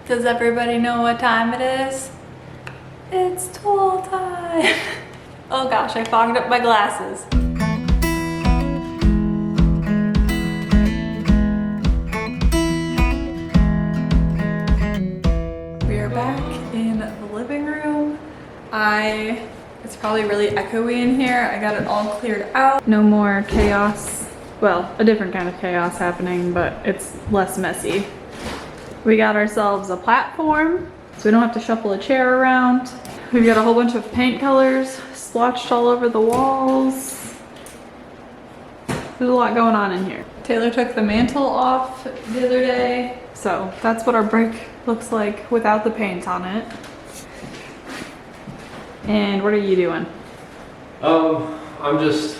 Does everybody know what time it is? It's tool time. Oh gosh, I fogged up my glasses. We are back in the living room. It's probably really echoey in here. I got it all cleared out. No more chaos. Well, a different kind of chaos happening, but it's less messy. We got ourselves a platform, so we don't have to shuffle a chair around. We've got a whole bunch of paint colors splotched all over the walls. There's a lot going on in here. Taylor took the mantle off the other day, so that's what our brick looks like without the paint on it. And what are you doing? I'm just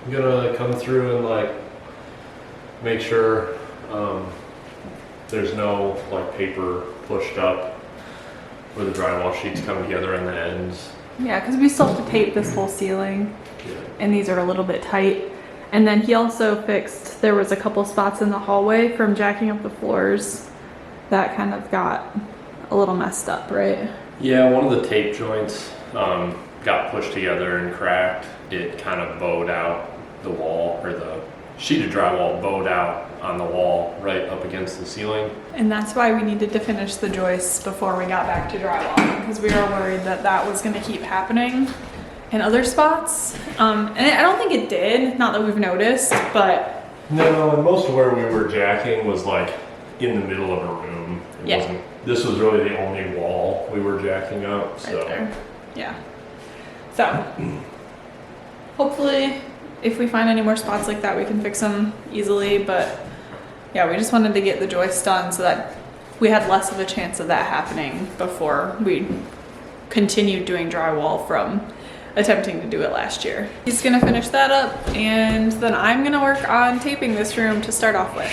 gonna come through and like make sure there's no like paper pushed up where the drywall sheets come together in the ends. Yeah, because we still have to tape this whole ceiling, and these are a little bit tight. And then he also fixed, there was a couple spots in the hallway from jacking up the floors that kind of got a little messed up, right? Yeah, one of the tape joints got pushed together and cracked. It kind of bowed out the wall, or the sheet of drywall bowed out on the wall right up against the ceiling. And that's why we needed to finish the joists before we got back to drywall, because we were worried that that was going to keep happening in other spots. And I don't think it did, not that we've noticed, but... No, and most of where we were jacking was like in the middle of a room. It wasn't, this was really the only wall we were jacking up, so. Right there. Yeah. So, hopefully, if we find any more spots like that, we can fix them easily, but yeah, we just wanted to get the joists done so that we had less of a chance of that happening before we continued doing drywall from attempting to do it last year. He's gonna finish that up, and then I'm gonna work on taping this room to start off with.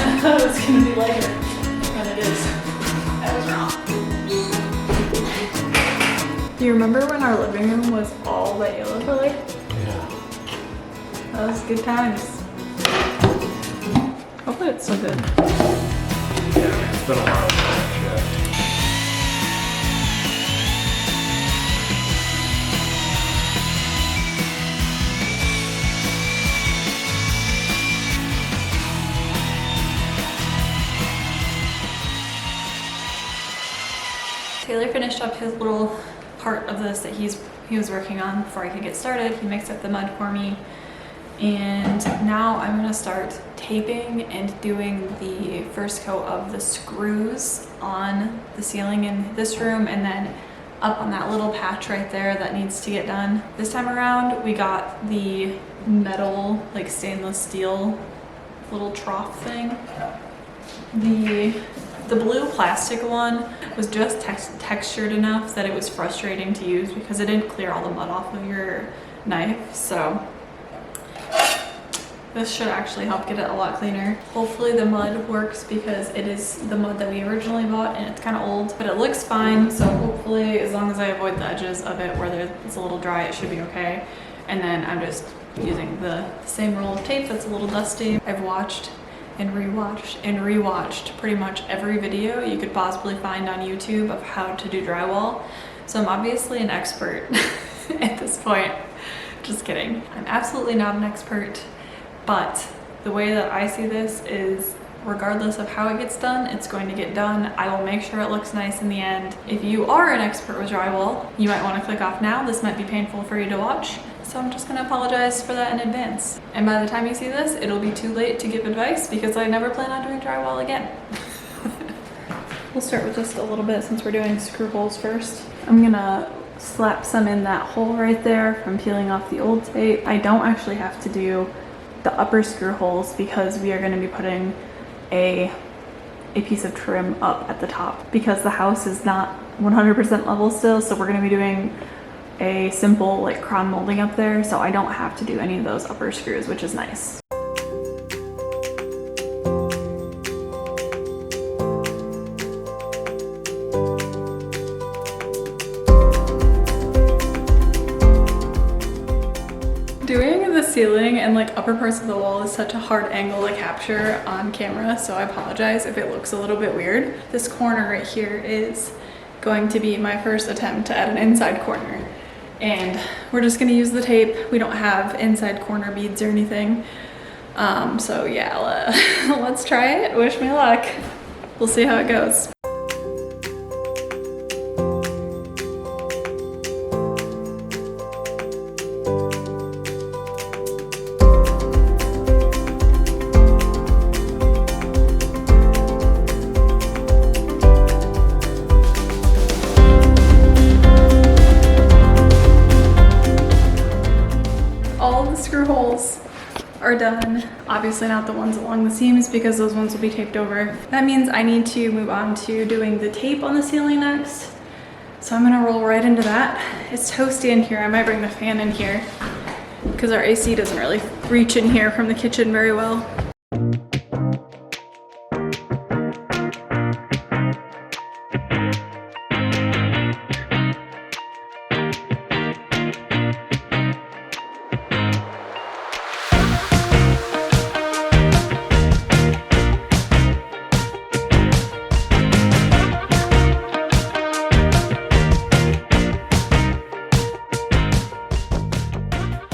I thought it was going to be lighter than it is. I was wrong. Do you remember when our living room was all that yellow color? Yeah. That was good times. Hopefully it's still good. Yeah, it's been a while. Yeah. Taylor finished up his little part of this that he was working on before I could get started. He mixed up the mud for me, and now I'm gonna start taping and doing the first coat of the screws on the ceiling in this room, and then up on that little patch right there that needs to get done. This time around we got the metal, like stainless steel little trough thing. The blue plastic one was just textured enough that it was frustrating to use because it didn't clear all the mud off of your knife. So this should actually help get it a lot cleaner. Hopefully the mud works because it is the mud that we originally bought and it's kind of old, but it looks fine. So hopefully, as long as I avoid the edges of it where it's a little dry, it should be okay. And then I'm just using the same roll of tape that's a little dusty. I've watched and rewatched pretty much every video you could possibly find on YouTube of how to do drywall. So I'm obviously an expert at this point. Just kidding. I'm absolutely not an expert, but the way that I see this is regardless of how it gets done, it's going to get done. I will make sure it looks nice in the end. If you are an expert with drywall, you might want to click off now. This might be painful for you to watch. So I'm just gonna apologize for that in advance. And by the time you see this, it'll be too late to give advice because I never plan on doing drywall again. We'll start with just a little bit since we're doing screw holes first. I'm gonna slap some in that hole right there from peeling off the old tape. I don't actually have to do the upper screw holes because we are gonna be putting a piece of trim up at the top because the house is not 100% level still, so we're gonna be doing a simple like crown molding up there, so I don't have to do any of those upper screws, which is nice. upper parts of the wall is such a hard angle to capture on camera, so I apologize if it looks a little bit weird. This corner right here is going to be my first attempt to add an inside corner. And we're just gonna use the tape. We don't have inside corner beads or anything. So yeah, let's try it. Wish me luck. We'll see how it goes. All the screw holes are done. Obviously not the ones along the seams because those ones will be taped over. That means I need to move on to doing the tape on the ceiling next. So I'm gonna roll right into that. It's toasty in here. I might bring the fan in here because our AC doesn't really reach in here from the kitchen very well.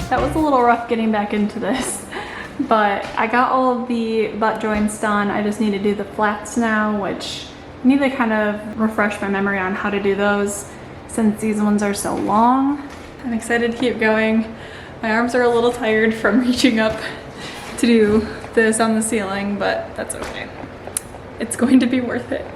That was a little rough getting back into this, but I got all of the butt joints done. I just need to do the flats now, which I need to kind of refresh my memory on how to do those since these ones are so long. I'm excited to keep going. My arms are a little tired from reaching up to do this on the ceiling, but that's okay. It's going to be worth it.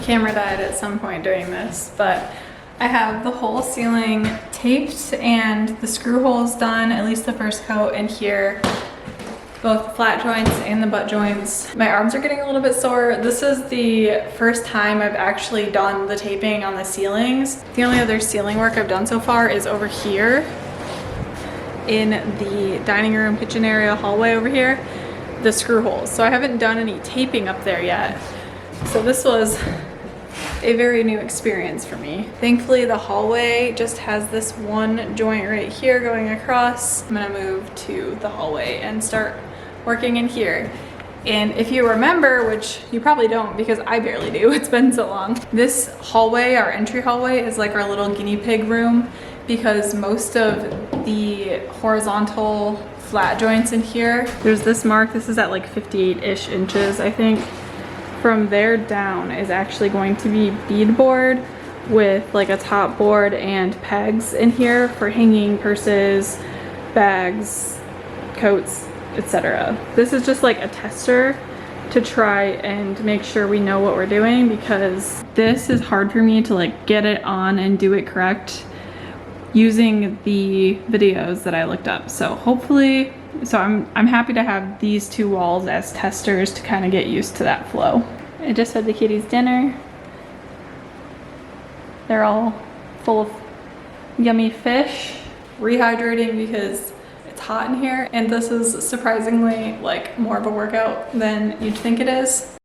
Camera died at some point during this, but I have the whole ceiling taped and the screw holes done, at least the first coat in here, both the flat joints and the butt joints. My arms are getting a little bit sore. This is the first time I've actually done the taping on the ceilings. The only other ceiling work I've done so far is over here in the dining room, kitchen area, hallway over here, the screw holes. So I haven't done any taping up there yet. So this was a very new experience for me. Thankfully, the hallway just has this one joint right here going across. I'm gonna move to the hallway and start working in here. And if you remember, which you probably don't because I barely do, it's been so long. This hallway, our entry hallway, is like our little guinea pig room because most of the horizontal flat joints in here, there's this mark, this is at like 58-ish inches, I think. From there down is actually going to be beadboard with like a top board and pegs in here for hanging purses, bags, coats, etc. This is just like a tester to try and make sure we know what we're doing because this is hard for me to like get it on and do it correct using the videos that I looked up. So hopefully, I'm happy to have these two walls as testers to kind of get used to that flow. I just fed the kitties dinner. They're all full of yummy fish. Rehydrating because it's hot in here, and this is surprisingly like more of a workout than you'd think it is.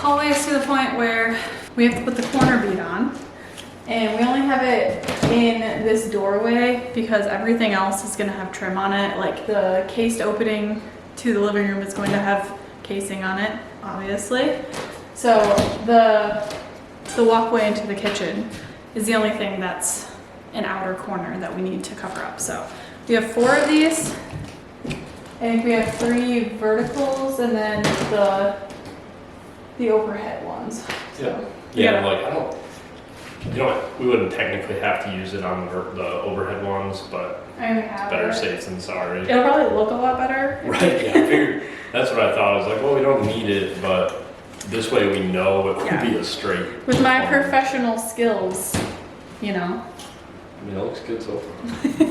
always to the point where we have to put the corner bead on. And we only have it in this doorway because everything else is gonna have trim on it. Like the cased opening to the living room is going to have casing on it, obviously. So the walkway into the kitchen is the only thing that's an outer corner that we need to cover up. So we have 4 of these. I think we have 3 verticals and then the overhead ones. Yeah. Yeah, like I don't, you know, we wouldn't technically have to use it on the overhead ones, but it's better safe than sorry. It'll probably look a lot better. Right, yeah, I figured, that's what I thought. I was like, well, we don't need it, but this way we know it would be a straight. With my professional skills, you know. I mean, it looks good so far.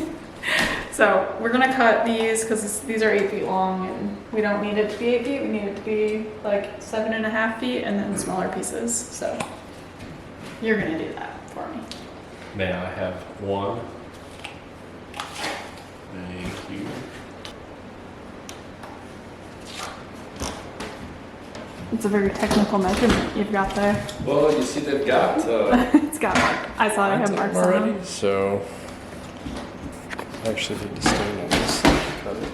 So we're gonna cut these because these are 8 feet long and we don't need it to be 8 feet. We need it to be like 7.5 feet and then smaller pieces. So you're gonna do that for me. May I have one? Thank you. It's a very technical measurement you've got there. Well, you see they've got It's got mark. I saw I have marks on already, them. so I actually did the stain on this. Cut it.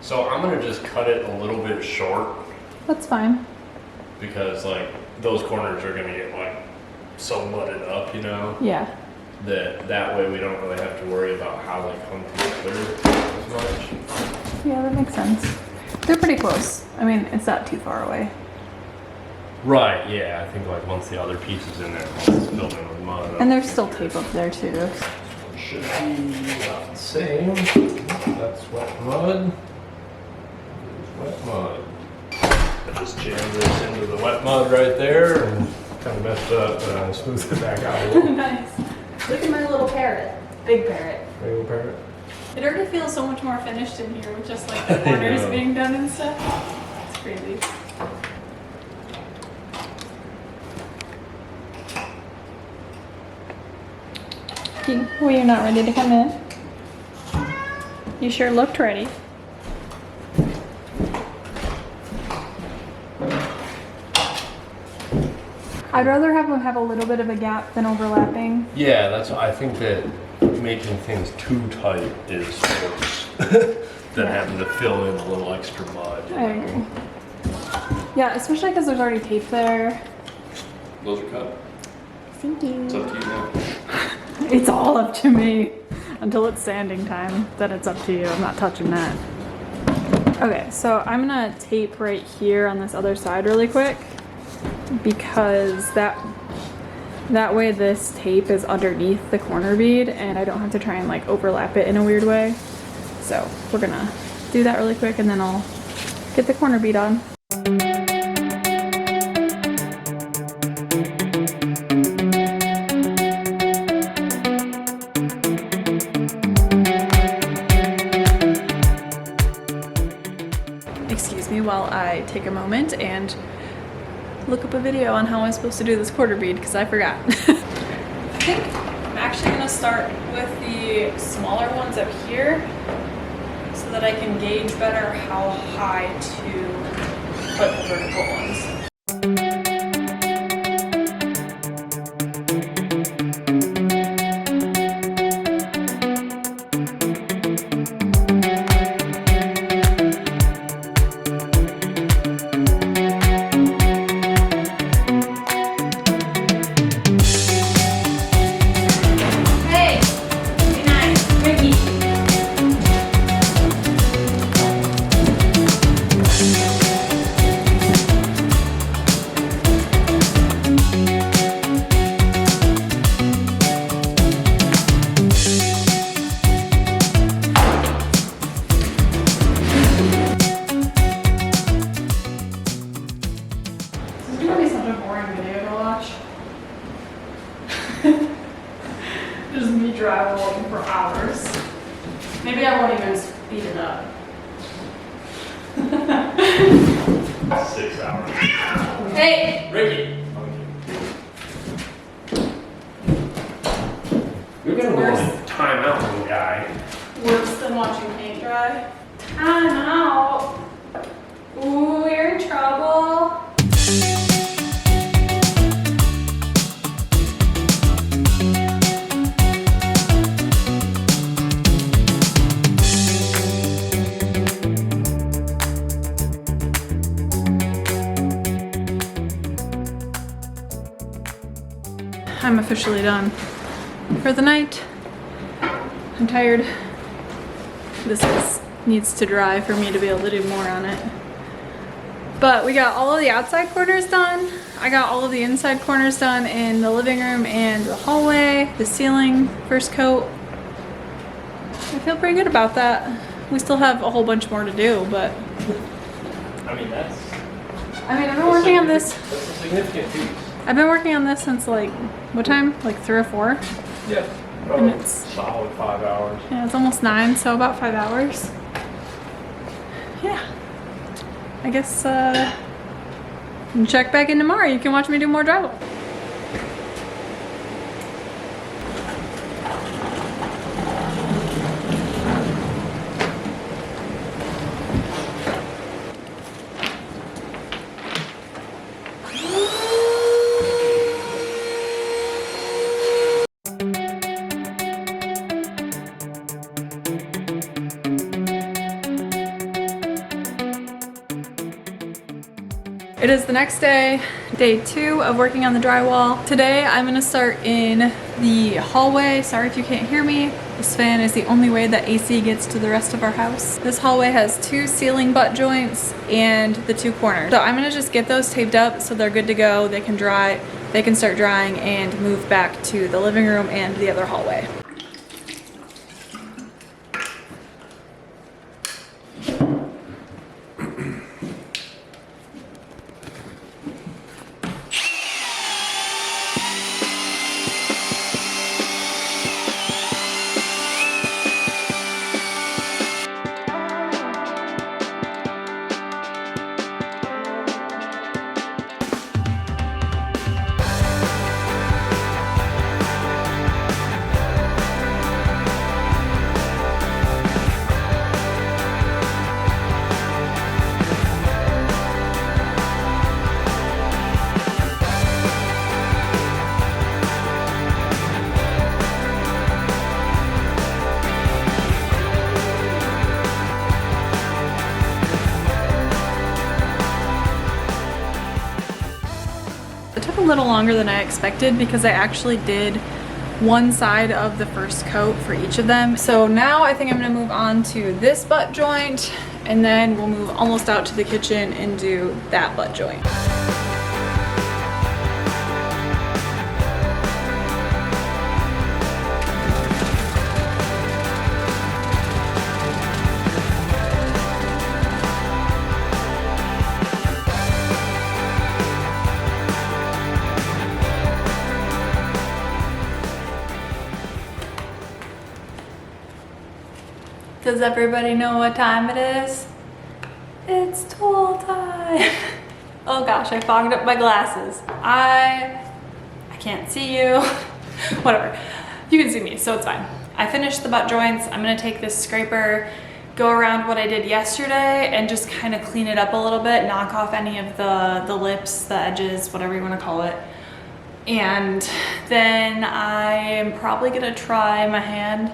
So I'm gonna just cut it a little bit short That's fine. because like those corners are gonna get like so mudded up, you know, Yeah. that way we don't really have to worry about how they come together as much. Yeah, that makes sense. They're pretty close. I mean, it's not too far away. Right, yeah, I think like once the other piece is in there, once it's filled in with mud. And there's still tape up there too. Should be about the same. That's wet mud. There's wet mud. I just jammed this into the wet mud right there and kind of messed up, but I smoothed it back out a little. Nice. Look at my little parrot. Big parrot. Little parrot. It already feels so much more finished in here with just like the corners know. being done and stuff. It's crazy. Well, you're not ready to come in? You sure looked ready. I'd rather have them have a little bit of a gap than overlapping. Yeah, that's. I think that making things too tight is worse than having to fill in a little extra mud. I agree. Yeah, especially because there's already tape there. Those are cut. Thank you. It's up to you now. It's all up to me until it's sanding time. Then it's up to you. I'm not touching that. Okay, so I'm gonna tape right here on this other side really quick because that way this tape is underneath the corner bead and I don't have to try and like overlap it in a weird way. So we're gonna do that really quick and then I'll get the corner bead on. Excuse me while I take a moment and look up a video on how I'm supposed to do this quarter bead because I forgot. I think I'm actually going to start with the smaller ones up here so that I can gauge better how high to put the vertical ones. boring video to watch. Just me drywalling for hours. Maybe I won't even speed it up. 6 hours. Hey! Ricky! You're gonna go in time out, little guy. Worse than watching paint dry. Time out. Ooh, you're in trouble. I'm officially done for the night. I'm tired. Needs to dry for me to be able to do more on it. But we got all of the outside corners done. I got all of the inside corners done in the living room and the hallway, the ceiling, first coat. I feel pretty good about that. We still have a whole bunch more to do, but I mean, I've been working on this. That's a significant piece. I've been working on this since like, what time? Like 3 or 4? Yeah. And it's solid 5 hours. Yeah, it's almost 9, so about 5 hours. Yeah. I guess check back in tomorrow. You can watch me do more drywall. It is the next day, day 2 of working on the drywall. Today I'm gonna start in the hallway. Sorry if you can't hear me. This fan is the only way that AC gets to the rest of our house. This hallway has 2 ceiling butt joints and the 2 corners. So I'm gonna just get those taped up so they're good to go. They can dry, they can start drying and move back to the living room and the other hallway. A little longer than I expected because I actually did one side of the first coat for each of them. So now I think I'm gonna move on to this butt joint and then we'll move almost out to the kitchen and do that butt joint. Does everybody know what time it is? It's tool time. Oh gosh, I fogged up my glasses. I can't see you. Whatever. You can see me, so it's fine. I finished the butt joints. I'm gonna take this scraper, go around what I did yesterday and just kind of clean it up a little bit, knock off any of the lips, the edges, whatever you want to call it. And then I'm probably gonna try my hand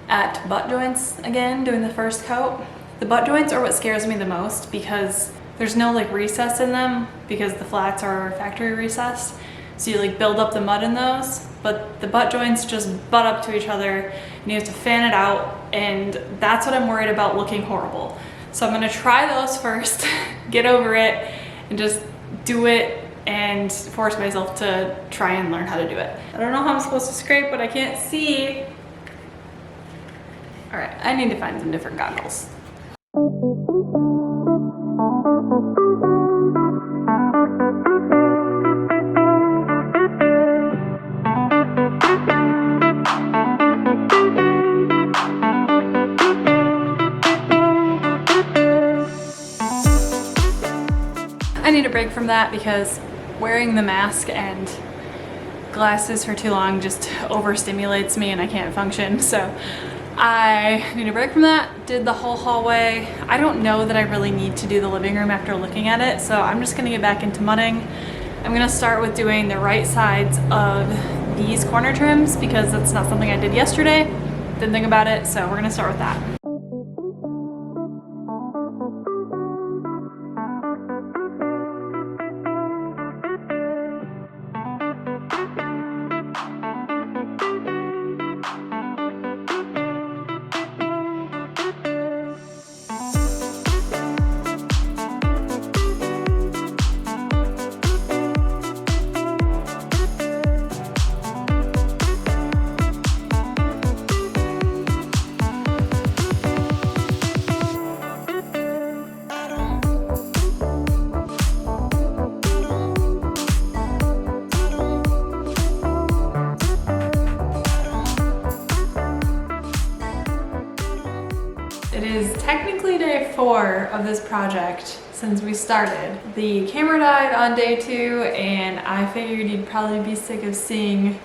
at butt joints again, doing the first coat. The butt joints are what scares me the most because there's no like recess in them because the flats are factory recessed. So you like build up the mud in those, but the butt joints just butt up to each other and you have to fan it out, and that's what I'm worried about looking horrible. So I'm gonna try those first, get over it, and just do it and force myself to try and learn how to do it. I don't know how I'm supposed to scrape, but I can't see. All right, I need to find some different goggles. break from that because wearing the mask and glasses for too long just overstimulates me and I can't function. So I need a break from that. Did the whole hallway. I don't know that I really need to do the living room after looking at it, so I'm just gonna get back into mudding. I'm gonna start with doing the right sides of these corner trims because that's not something I did yesterday. Didn't think about it, so we're gonna start with that. It is technically day 4 of this project since we started. The camera died on day 2 and I figured you'd probably be sick of seeing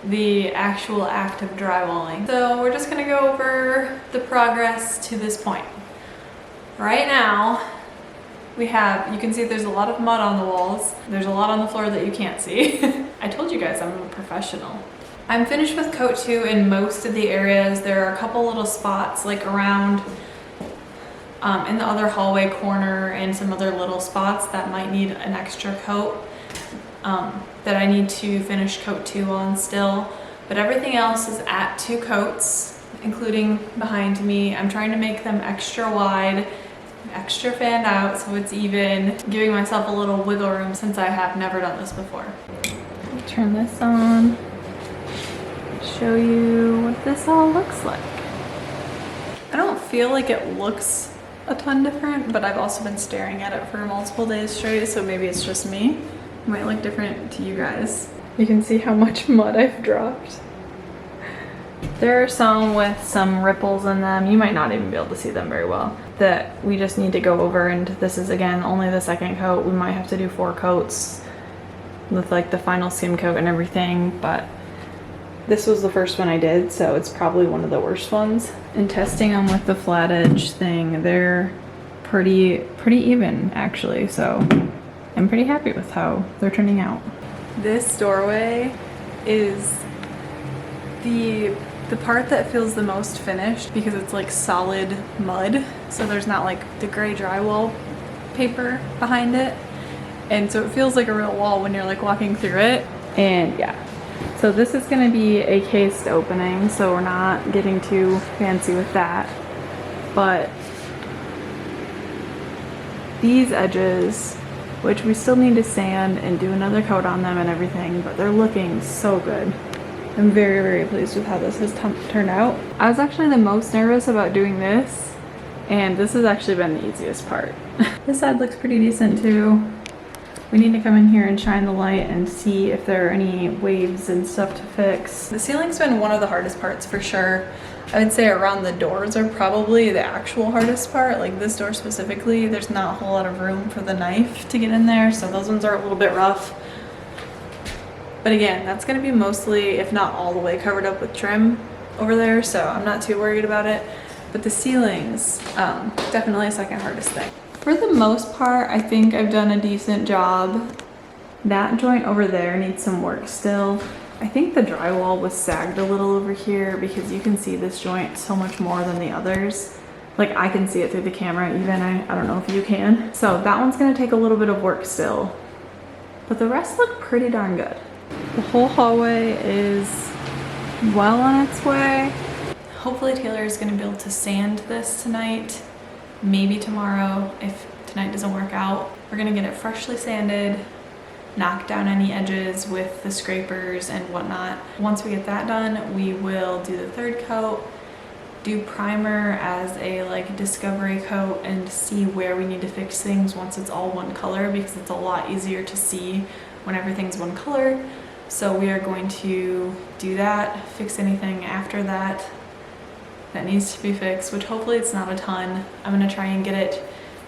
the actual act of drywalling. So we're just gonna go over the progress to this point. Right now, we have, you can see there's a lot of mud on the walls. There's a lot on the floor that you can't see. I told you guys I'm a professional. I'm finished with coat 2 in most of the areas. There are a couple little spots like around in the other hallway corner and some other little spots that might need an extra coat that I need to finish coat 2 on still. But everything else is at 2 coats, including behind me. I'm trying to make them extra wide, extra fanned out so it's even, giving myself a little wiggle room since I have never done this before. Turn this on. Show you what this all looks like. I don't feel like it looks a ton different, but I've also been staring at it for multiple days straight, so maybe it's just me. It might look different to you guys. You can see how much mud I've dropped. There are some with some ripples in them. You might not even be able to see them very well. That we just need to go over, and this is again only the 2nd coat. We might have to do 4 coats with like the final skim coat and everything, but this was the first one I did, so it's probably one of the worst ones. In testing them with the flat edge thing, they're pretty even actually, so I'm pretty happy with how they're turning out. This doorway is the part that feels the most finished because it's like solid mud, so there's not like the gray drywall paper behind it, and so it feels like a real wall when you're like walking through it. And yeah, so this is going to be a cased opening, so we're not getting too fancy with that. But these edges, which we still need to sand and do another coat on them and everything, but they're looking so good. I'm very, very pleased with how this has turned out. I was actually the most nervous about doing this, and this has actually been the easiest part. This side looks pretty decent too. We need to come in here and shine the light and see if there are any waves and stuff to fix. The ceiling's been one of the hardest parts for sure. I would say around the doors are probably the actual hardest part. Like this door specifically, there's not a whole lot of room for the knife to get in there, so those ones are a little bit rough. But again, that's gonna be mostly, if not all the way, covered up with trim over there, so I'm not too worried about it. But the ceilings, definitely the 2nd hardest thing. For the most part, I think I've done a decent job. That joint over there needs some work still. I think the drywall was sagged a little over here because you can see this joint so much more than the others. Like I can see it through the camera even, I don't know if you can. So that one's gonna take a little bit of work still, but the rest look pretty darn good. The whole hallway is well on its way. Hopefully Taylor is gonna be able to sand this tonight. Maybe tomorrow if tonight doesn't work out. We're gonna get it freshly sanded, knock down any edges with the scrapers and whatnot. Once we get that done, we will do the 3rd coat, do primer as a like discovery coat, and see where we need to fix things once it's all one color, because it's a lot easier to see when everything's one color. So we are going to do that, fix anything after that that needs to be fixed, which hopefully it's not a ton. I'm gonna try and get it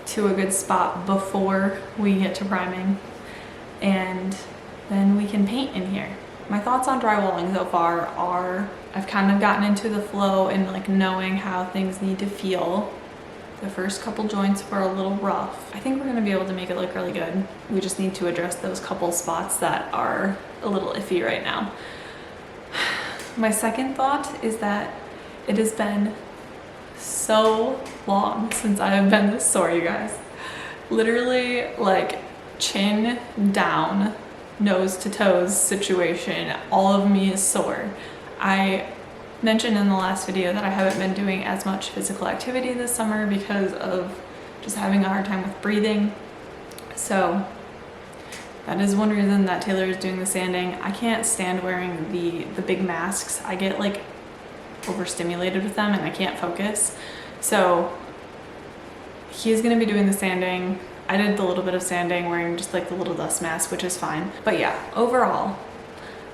to a good spot before we get to priming, and then we can paint in here. My thoughts on drywalling so far are I've kind of gotten into the flow and like knowing how things need to feel. The first couple joints were a little rough. I think we're gonna be able to make it look really good. We just need to address those couple spots that are a little iffy right now. My second thought is that it has been so long since I have been this sore, you guys. Literally like chin down, nose to toes situation. All of me is sore. I mentioned in the last video that I haven't been doing as much physical activity this summer because of just having a hard time with breathing. So that is one reason that Taylor is doing the sanding. I can't stand wearing the big masks. I get like overstimulated with them and I can't focus. So he's gonna be doing the sanding. I did the little bit of sanding wearing just like the little dust mask, which is fine. But yeah, overall,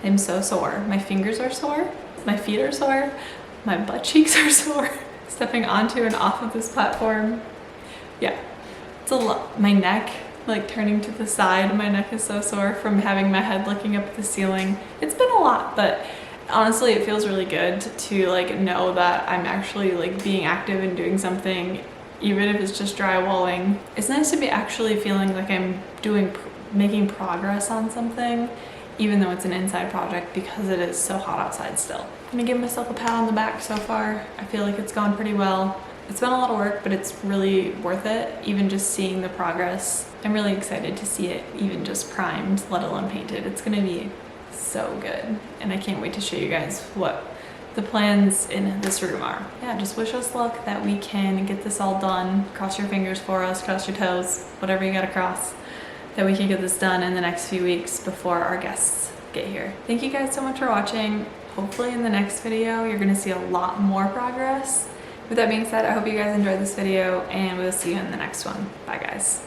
I'm so sore. My fingers are sore, my feet are sore, my butt cheeks are sore. Stepping onto and off of this platform. Yeah, it's a lot. My neck, like turning to the side, my neck is so sore from having my head looking up at the ceiling. It's been a lot, but honestly, it feels really good to like know that I'm actually like being active and doing something, even if it's just drywalling. It's nice to be actually feeling like I'm making progress on something, even though it's an inside project because it is so hot outside still. I'm gonna give myself a pat on the back so far. I feel like it's gone pretty well. It's been a lot of work, but it's really worth it, even just seeing the progress. I'm really excited to see it even just primed, let alone painted. It's gonna be so good, and I can't wait to show you guys what the plans in this room are. Yeah, just wish us luck that we can get this all done. Cross your fingers for us, cross your toes, whatever you gotta cross, that we can get this done in the next few weeks before our guests get here. Thank you guys so much for watching. Hopefully in the next video, you're gonna see a lot more progress. With that being said, I hope you guys enjoyed this video and we'll see you in the next one. Bye guys.